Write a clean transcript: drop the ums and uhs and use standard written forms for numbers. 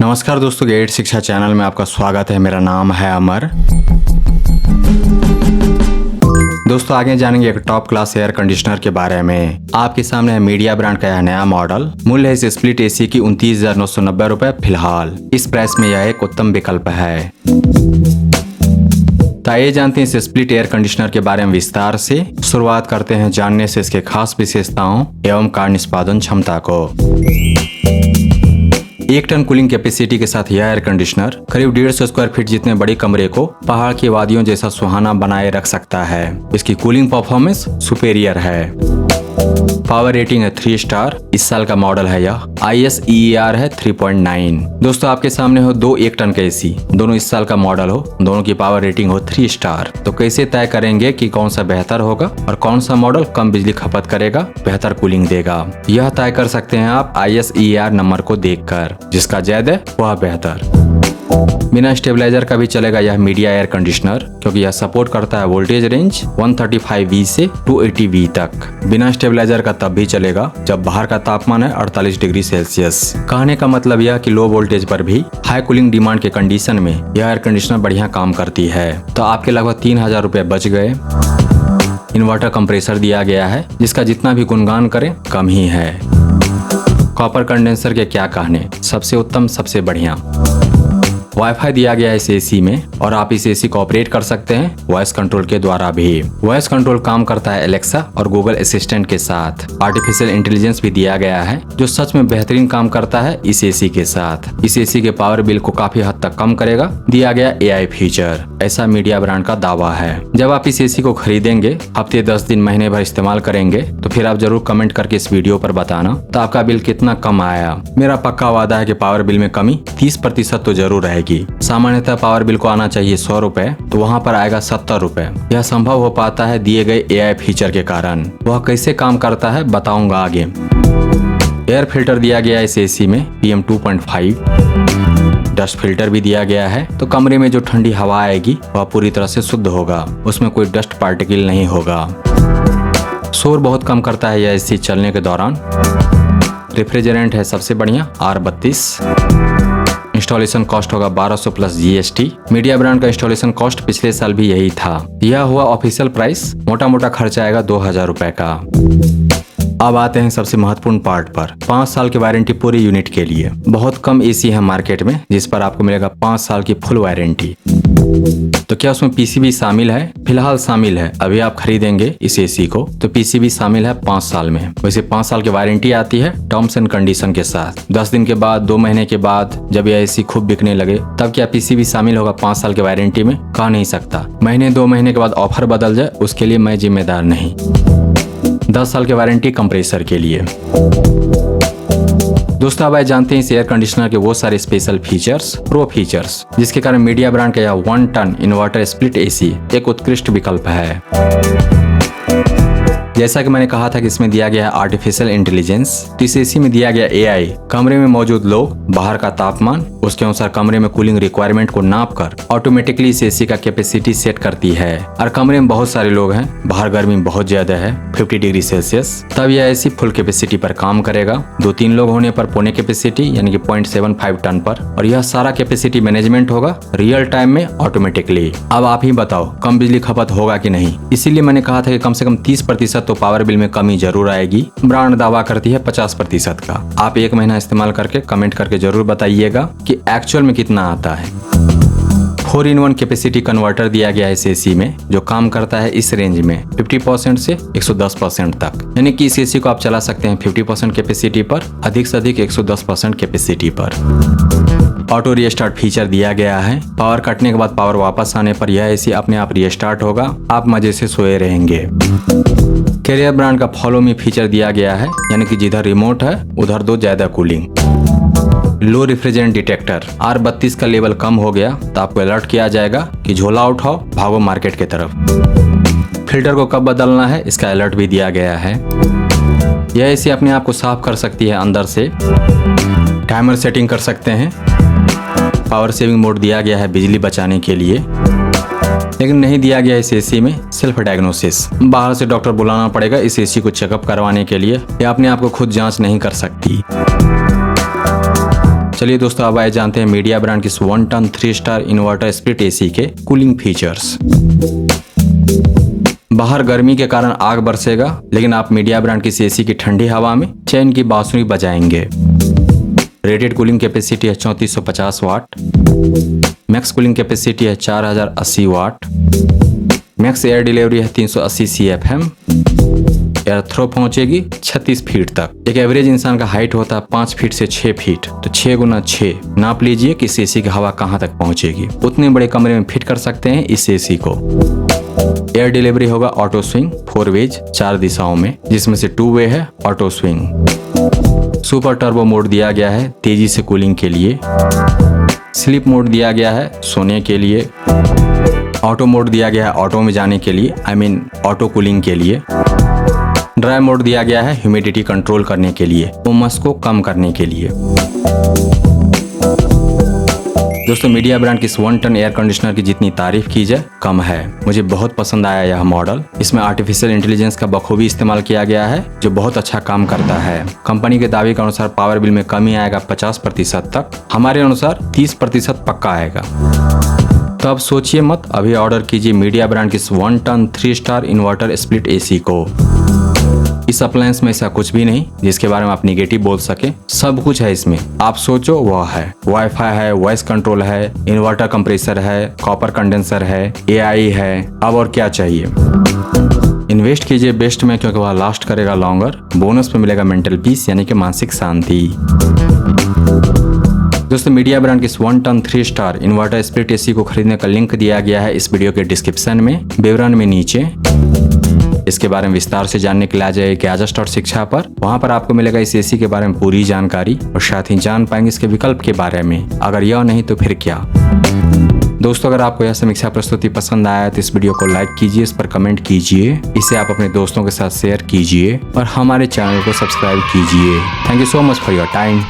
नमस्कार दोस्तों, गेट शिक्षा चैनल में आपका स्वागत है। मेरा नाम है अमर। दोस्तों आगे जानेंगे एक टॉप क्लास एयर कंडीशनर के बारे में। आपके सामने है मीडिया ब्रांड का यह नया मॉडल। मूल्य है इस स्प्लिट एसी की 29,990 रुपए फिलहाल। इस प्राइस में यह एक उत्तम विकल्प है। तो आइए जानते हैं इस स्प्लिट एयर कंडीशनर के बारे में विस्तार से। शुरुआत करते हैं जानने से इसके खास विशेषताओं एवं कार्य निष्पादन क्षमता को। 1 टन कूलिंग कैपेसिटी के साथ यह एयर कंडीशनर करीब 150 स्क्वायर फीट जितने बड़े कमरे को पहाड़ की वादियों जैसा सुहाना बनाए रख सकता है। इसकी कूलिंग परफॉर्मेंस सुपेरियर है। पावर रेटिंग है 3 स्टार। इस साल का मॉडल है यह। ISEER है 3.9। दोस्तों आपके सामने हो 2 1 टन के एसी, दोनों इस साल का मॉडल हो, दोनों की पावर रेटिंग हो 3 स्टार। तो कैसे तय करेंगे कि कौन सा बेहतर होगा और कौन सा मॉडल कम बिजली खपत करेगा, बेहतर कूलिंग देगा? यह तय कर सकते हैं आप ISEER नंबर को देखकर। जिसका ज्यादा वह बेहतर। बिना स्टेबलाइजर का भी चलेगा यह मीडिया एयर कंडीशनर, क्योंकि यह सपोर्ट करता है वोल्टेज रेंज 135V से 280V तक। बिना स्टेबलाइजर का तब भी चलेगा जब बाहर का तापमान है 48 डिग्री सेल्सियस। कहने का मतलब यह कि लो वोल्टेज पर भी हाई कूलिंग डिमांड के कंडीशन में यह एयर कंडीशनर बढ़िया काम करती है। तो आपके लगभग 3,000 रुपए बच गए। इन्वर्टर कंप्रेसर दिया गया है, जिसका जितना भी गुणगान करें कम ही है। कॉपर कंडेंसर के क्या कहने, सबसे उत्तम, सबसे बढ़िया। वाईफाई दिया गया है इस एसी में और आप इस एसी को ऑपरेट कर सकते हैं वॉइस कंट्रोल के द्वारा भी। वॉइस कंट्रोल काम करता है एलेक्सा और गूगल असिस्टेंट के साथ। आर्टिफिशियल इंटेलिजेंस भी दिया गया है जो सच में बेहतरीन काम करता है इस एसी के साथ। इस एसी के पावर बिल को काफी हद तक कम करेगा। दिया गया AI फीचर, ऐसा मीडिया ब्रांड का दावा है। जब आप इस एसी को खरीदेंगे, हफ्ते 10 दिन महीने भर इस्तेमाल करेंगे, तो फिर आप जरूर कमेंट करके इस वीडियो पर बताना तो आपका बिल कितना कम आया। मेरा पक्का वादा है कि पावर बिल में कमी 30% तो जरूर रहेगी। सामान्यतः पावर बिल को आना चाहिए 100 रुपए, तो वहाँ पर आएगा 70 रुपए। यह संभव हो पाता है दिए गए AI फीचर के कारण। वह कैसे काम करता है बताऊंगा आगे। एयर फिल्टर दिया गया है इस एसी में PM 2.5। डस्ट फिल्टर भी दिया गया है, तो कमरे में जो ठंडी हवा आएगी वह पूरी तरह से शुद्ध होगा, उसमें कोई डस्ट पार्टिकल नहीं होगा। शोर बहुत कम करता है यह एसी चलने के दौरान। रेफ्रिजरेंट है सबसे बढ़िया R32। इंस्टॉलेशन कॉस्ट होगा 1200 प्लस GST। मीडिया ब्रांड का इंस्टॉलेशन कॉस्ट पिछले साल भी यही था। यह हुआ ऑफिशियल प्राइस। मोटा मोटा खर्चा आएगा 2,000 रुपए का। अब आते हैं सबसे महत्वपूर्ण पार्ट पर। 5 साल की वारंटी पूरी यूनिट के लिए। बहुत कम एसी है मार्केट में जिस पर आपको मिलेगा 5 साल की फुल वारंटी। तो क्या उसमें PCB शामिल है? फिलहाल शामिल है। अभी आप खरीदेंगे इस एसी को तो PCB शामिल है 5 साल में। वैसे 5 साल की वारंटी आती है टर्म्स एंड कंडीशन के साथ। 10 दिन के बाद, 2 महीने के बाद जब यह एसी खूब बिकने लगे तब क्या PCB शामिल होगा 5 साल की वारंटी में? कह नहीं सकता। महीने 2 महीने के बाद ऑफर बदल जाए उसके लिए मैं जिम्मेदार नहीं। 10 साल की वारंटी कंप्रेसर के लिए। दोस्तों अब आइए जानते हैं इस एयर कंडीशनर के वो सारे स्पेशल फीचर्स, प्रो फीचर्स, जिसके कारण मीडिया ब्रांड का यह 1 टन इन्वर्टर स्प्लिट एसी एक उत्कृष्ट विकल्प है। जैसा कि मैंने कहा था कि इसमें दिया गया है आर्टिफिशियल इंटेलिजेंस, तो इस एसी में दिया गया AI कमरे में मौजूद लोग, बाहर का तापमान, उसके अनुसार कमरे में कूलिंग रिक्वायरमेंट को नापकर ऑटोमेटिकली इस एसी का कैपेसिटी सेट करती है। और कमरे में बहुत सारे लोग हैं, बाहर गर्मी बहुत ज्यादा है 50 डिग्री सेल्सियस, तब यह एसी फुल कैपेसिटी पर काम करेगा। 2-3 लोग होने पर पौने कैपेसिटी यानी कि 0.75 टन पर। और यह सारा कैपेसिटी मैनेजमेंट होगा रियल टाइम में ऑटोमेटिकली। अब आप ही बताओ कम बिजली खपत होगा कि नहीं? इसीलिए मैंने कहा था कि कम से कम 30% तो पावर बिल में कमी जरूर आएगी। ब्रांड दावा करती है 50% का। आप 1 महीना इस्तेमाल करके कमेंट करके जरूर बताइएगा कि एक्चुअल में कितना आता है। 4-in-1 कैपेसिटी कन्वर्टर दिया गया है इस एसी में, जो काम करता है इस रेंज में 50% से 110% तक। यानी कि इस एसी को आप चला सकते हैं 50% कैपेसिटी पर, अधिक से अधिक 110% कैपेसिटी पर। ऑटो रीस्टार्ट फीचर दिया गया है। पावर कटने के बाद पावर वापस आने पर यह एसी अपने आप रीस्टार्ट होगा। आप मजे से सोए रहेंगे। कैरियर ब्रांड का फॉलो मी फीचर दिया गया है, यानी कि जिधर रिमोट है उधर दो ज्यादा कूलिंग। लो रेफ्रिजरेंट डिटेक्टर, R32 का लेवल कम हो गया तो आपको अलर्ट किया जाएगा कि झोला उठाओ, भागो मार्केट की तरफ। फिल्टर को कब बदलना है इसका अलर्ट भी दिया गया है। यह एसी अपने आप को साफ कर सकती है अंदर से। टाइमर सेटिंग कर सकते हैं। पावर सेविंग मोड दिया गया है बिजली बचाने के लिए, लेकिन नहीं दिया गया इस एसी में सेल्फ डायग्नोसिस। बाहर से डॉक्टर बुलाना पड़ेगा इस एसी को चेकअप करवाने के लिए। यह अपने आप को खुद जांच नहीं कर सकती। चलिए दोस्तों, अब आए जानते हैं मीडिया ब्रांड की 1 ton 3 star inverter split AC के कूलिंग फीचर्स। बाहर गर्मी के कारण आग बरसेगा, लेकिन आप मीडिया ब्रांड की एसी की ठंडी हवा में चैन की बांसुरी बजाएंगे। रेटेड कूलिंग कैपेसिटी है 3450 वाट। मैक्स कूलिंग कैपेसिटी है 4080 वाट। मैक्स एयर डिलीवरी है 380 CFM। एयर थ्रो पहुंचेगी 36 फीट तक। एक एवरेज इंसान का हाइट होता है 5 फीट से 6 फीट, तो 6 गुना 6 नाप लीजिए कि इस एसी की हवा कहां तक पहुंचेगी। उतने बड़े कमरे में फिट कर सकते हैं इस एसी को। एयर डिलीवरी होगा ऑटो स्विंग 4 वेज 4 दिशाओं में, जिसमें से 2 वे है auto swing. Super turbo mode दिया गया है तेजी से कूलिंग के लिए। स्लीप मोड दिया गया है सोने के लिए। ऑटो मोड दिया गया है ऑटो में जाने के लिए, ऑटो कूलिंग के लिए। ड्राई मोड दिया गया है ह्यूमिडिटी कंट्रोल करने के लिए, उमस को कम करने के लिए। दोस्तों, मीडिया ब्रांड की इस 1 टन एयर कंडीशनर की जितनी तारीफ की जाए कम है। मुझे बहुत पसंद आया यह मॉडल। इसमें आर्टिफिशियल इंटेलिजेंस का बखूबी इस्तेमाल किया गया है, जो बहुत अच्छा काम करता है। कंपनी के दावे के अनुसार पावर बिल में कमी आएगा 50% तक। हमारे अनुसार 30% पक्का आएगा। तो अब सोचिए मत, अभी ऑर्डर कीजिए मीडिया ब्रांड की इस 1 ton 3 star inverter split AC को। इस अप्लायंस में ऐसा कुछ भी नहीं जिसके बारे में आप निगेटिव बोल सके। सब कुछ है इसमें, आप सोचो वह है। वाईफाई है, वॉइस कंट्रोल है, इन्वर्टर कंप्रेसर है, कॉपर कंडेंसर है, AI है। अब और क्या चाहिए। इन्वेस्ट कीजिए बेस्ट में, क्योंकि वह लास्ट करेगा लॉन्गर। बोनस में मिलेगा मेंटल पीस, यानी कि मानसिक शांति। दोस्तों, मीडिया ब्रांड की इस 1 ton 3 star inverter split AC को खरीदने का लिंक दिया गया है इस वीडियो के डिस्क्रिप्शन में, विवरण में नीचे। इसके बारे में विस्तार से जानने के लिए आ जाइए गैजेट्स.शिक्षा पर। वहां पर आपको मिलेगा इस एसी के बारे में पूरी जानकारी, और साथ ही जान पाएंगे इसके विकल्प के बारे में। अगर यह नहीं तो फिर क्या। दोस्तों, अगर आपको यह समीक्षा प्रस्तुति पसंद आया तो इस वीडियो को लाइक कीजिए, इस पर कमेंट कीजिए, इसे आप अपने दोस्तों के साथ शेयर कीजिए और हमारे चैनल को सब्सक्राइब कीजिए। Thank you so much for your time.